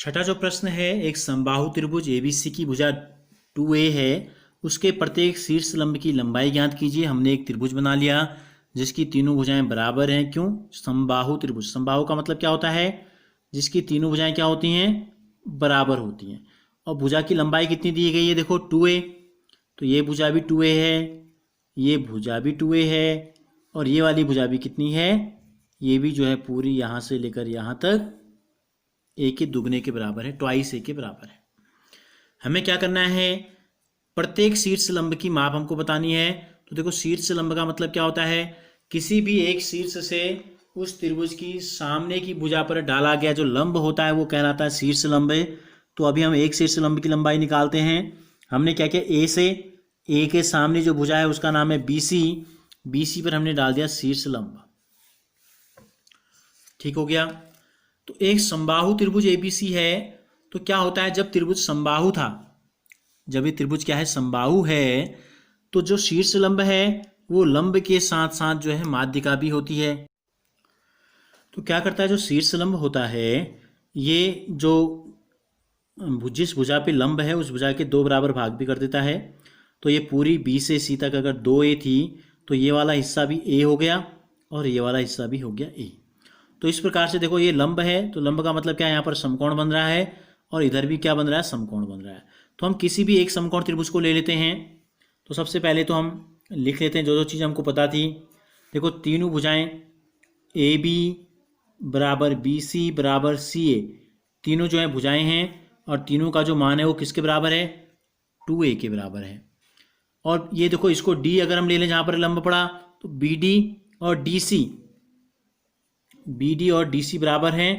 छठा जो प्रश्न है, एक समबाहु त्रिभुज एबीसी की भुजा 2a है, उसके प्रत्येक शीर्ष लंब की लंबाई ज्ञात कीजिए। हमने एक त्रिभुज बना लिया जिसकी तीनों भुजाएं बराबर हैं। क्यों? समबाहु त्रिभुज। समबाहु का मतलब क्या होता है? जिसकी तीनों भुजाएं क्या होती हैं? बराबर होती हैं। और भुजा की लंबाई कितनी दी गई है? देखो 2a, तो ये भुजा भी 2a है, ये भुजा भी 2a है, और ये वाली भुजा भी कितनी है? ये भी जो है पूरी यहाँ से लेकर यहाँ तक ए के दुगने के बराबर है, ट्वाइस ए के बराबर है। हमें क्या करना है? प्रत्येक शीर्ष लंब की माप हमको बतानी है। तो देखो, शीर्ष लंब का मतलब क्या होता है? किसी भी एक शीर्ष से उस त्रिभुज की सामने की भुजा पर डाला गया जो लंब होता है वो कहलाता है शीर्ष लंब। तो अभी हम एक शीर्ष लंब की लंबाई निकालते हैं। हमने क्या किया? ए से, ए के सामने जो भुजा है उसका नाम है बीसी, बीसी पर हमने डाल दिया शीर्ष लंब। ठीक हो गया। तो एक समबाहु त्रिभुज एबीसी है, तो क्या होता है जब त्रिभुज समबाहु था, जब ये त्रिभुज क्या है? समबाहु है, तो जो शीर्ष लंब है वो लंब के साथ साथ जो है माध्यिका भी होती है। तो क्या करता है? जो शीर्ष लंब होता है ये जो जिस भुजा पे लंब है उस भुजा के दो बराबर भाग भी कर देता है। तो ये पूरी बी से सी तक अगर 2a थी तो ये वाला हिस्सा भी a हो गया और ये वाला हिस्सा भी हो गया a। तो इस प्रकार से देखो, ये लंब है तो लंब का मतलब क्या है? यहाँ पर समकोण बन रहा है और इधर भी क्या बन रहा है? समकोण बन रहा है। तो हम किसी भी एक समकोण त्रिभुज को ले लेते हैं। तो सबसे पहले तो हम लिख लेते हैं जो जो चीज़ हमको पता थी। देखो, तीनों भुजाएं ए बी बराबर बी सी बराबर सी ए, तीनों जो है भुजाएं हैं और तीनों का जो मान है वो किसके बराबर है? 2a के बराबर है। और ये देखो, इसको d अगर हम ले लें जहाँ पर लंब पड़ा, तो BD और DC, BD और DC बराबर हैं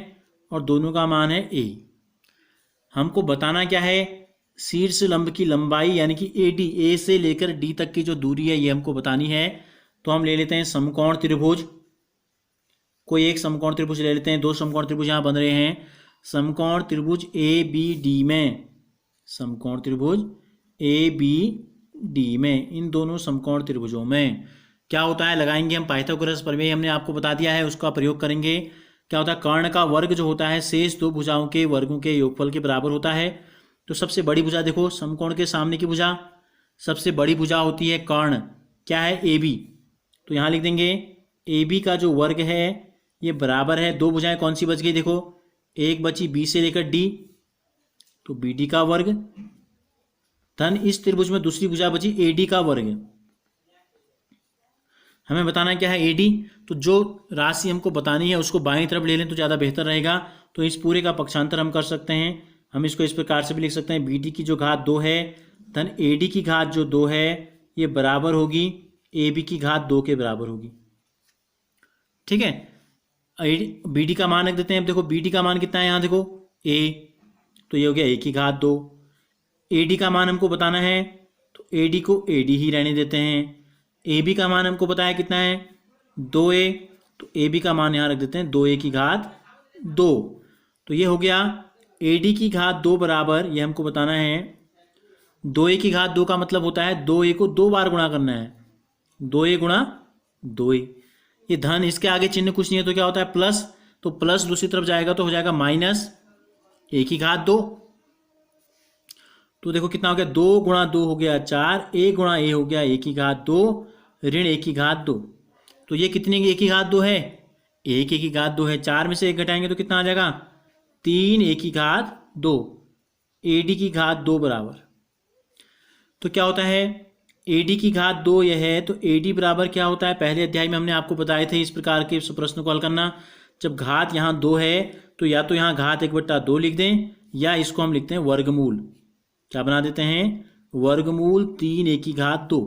और दोनों का मान है a। हमको बताना क्या है? शीर्ष लंब की लंबाई यानी कि AD, A से लेकर D तक की जो दूरी है ये हमको बतानी है। तो हम ले लेते हैं समकोण त्रिभुज, कोई एक समकोण त्रिभुज ले लेते हैं। दो समकोण त्रिभुज यहाँ बन रहे हैं। समकोण त्रिभुज ABD में, समकोण त्रिभुज ABD में, इन दोनों समकोण त्रिभुजों में क्या होता है? लगाएंगे हम पाइथागोरस प्रमेय, हमने आपको बता दिया है, उसका प्रयोग करेंगे। क्या होता है? कर्ण का वर्ग जो होता है शेष दो भुजाओं के वर्गों के योगफल के बराबर होता है। तो सबसे बड़ी भुजा देखो, समकोण के सामने की भुजा, सबसे बड़ी भुजा होती है कर्ण, क्या है? AB। तो यहाँ लिख देंगे AB का जो वर्ग है ये बराबर है, दो भुजाएं कौन सी बच गई? देखो, एक बची B से लेकर D, तो BD का वर्ग, धन इस त्रिभुज में दूसरी भुजा बची AD का वर्ग। हमें बताना क्या है? AD। तो जो राशि हमको बतानी है उसको बाईं तरफ ले लें तो ज़्यादा बेहतर रहेगा। तो इस पूरे का पक्षांतर हम कर सकते हैं। हम इसको इस प्रकार से भी लिख सकते हैं, BD की जो घात 2 है धन AD की घात जो 2 है ये बराबर होगी AB की घात 2 के बराबर होगी। ठीक है, BD का मान रख देते हैं। अब देखो, BD का मान कितना है? यहाँ देखो A, तो ये हो गया A की घात 2। AD का मान हमको बताना है तो AD को AD ही रहने देते हैं। AB का मान हमको बताया कितना है? 2a, तो AB का मान यहाँ रख देते हैं 2a की घात 2। तो ये हो गया AD की घात 2 बराबर, ये हमको बताना है 2a की घात 2 का मतलब होता है 2a को 2 बार गुणा करना है, 2a गुणा 2a। ये धन, इसके आगे चिन्ह कुछ नहीं है तो क्या होता है? प्लस। तो प्लस दूसरी तरफ जाएगा तो हो जाएगा माइनस a की घात 2। तो देखो कितना हो गया? 2 गुणा 2 हो गया 4, a गुणा a हो गया a की घात 2 ऋण a की घात 2। तो ये कितने की a की घात 2 है? 1 a की घात 2 है। 4 में से 1 घटाएंगे तो कितना आ जाएगा? 3 a की घात 2, AD की घात 2 बराबर। तो क्या होता है? AD की घात 2 यह है, तो AD बराबर क्या होता है? पहले अध्याय में हमने आपको बताए थे इस प्रकार के प्रश्न को हल करना। जब घात यहाँ 2 है तो या तो यहाँ घात 1/2 लिख दें या इसको हम लिखते हैं वर्गमूल। क्या बना देते हैं? वर्गमूल 3a की घात 2।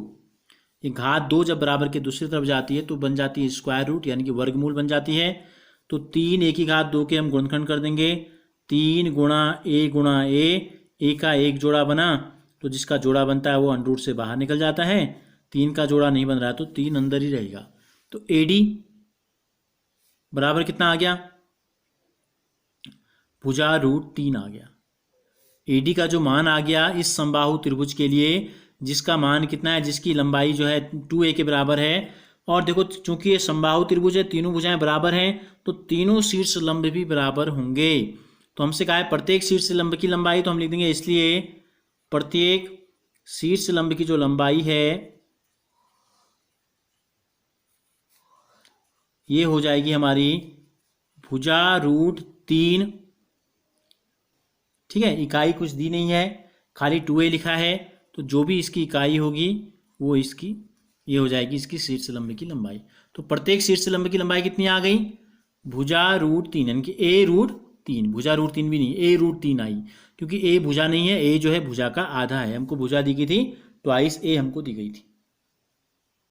ये घात 2 जब बराबर के दूसरी तरफ जाती है तो बन जाती है स्क्वायर रूट, यानी कि वर्गमूल बन जाती है। तो 3a की घात 2 के हम गुणनखंड कर देंगे। 3 गुणा a का एक जोड़ा बना, तो जिसका जोड़ा बनता है वो अंडरूट से बाहर निकल जाता है। 3 का जोड़ा नहीं बन रहा है तो 3 अंदर ही रहेगा। तो AD बराबर कितना आ गया? भुजा रूट 3 आ गया। AD का जो मान आ गया इस समबाहु त्रिभुज के लिए, जिसका मान कितना है? जिसकी लंबाई जो है 2a के बराबर है। और देखो, चूंकि ये समबाहु त्रिभुज है, तीनों भुजाएं बराबर हैं, तो तीनों शीर्ष लंब भी बराबर होंगे। तो हमसे कहा है प्रत्येक शीर्ष लंब की लंबाई, तो हम लिख देंगे इसलिए प्रत्येक शीर्ष लंब की जो लंबाई है ये हो जाएगी हमारी भुजा √3। ठीक है, इकाई कुछ दी नहीं है, खाली 2a लिखा है, तो जो भी इसकी इकाई होगी वो इसकी ये हो जाएगी इसकी शीर्ष लंब की लंबाई। तो प्रत्येक शीर्ष लंब की लंबाई कितनी आ गई? भुजा √3, यानी कि a√3, भुजा √3 भी नहीं, a√3 आई, क्योंकि a भुजा नहीं है, a जो है भुजा का आधा है, हमको भुजा दी गई थी ट्वाइस a हमको दी गई थी।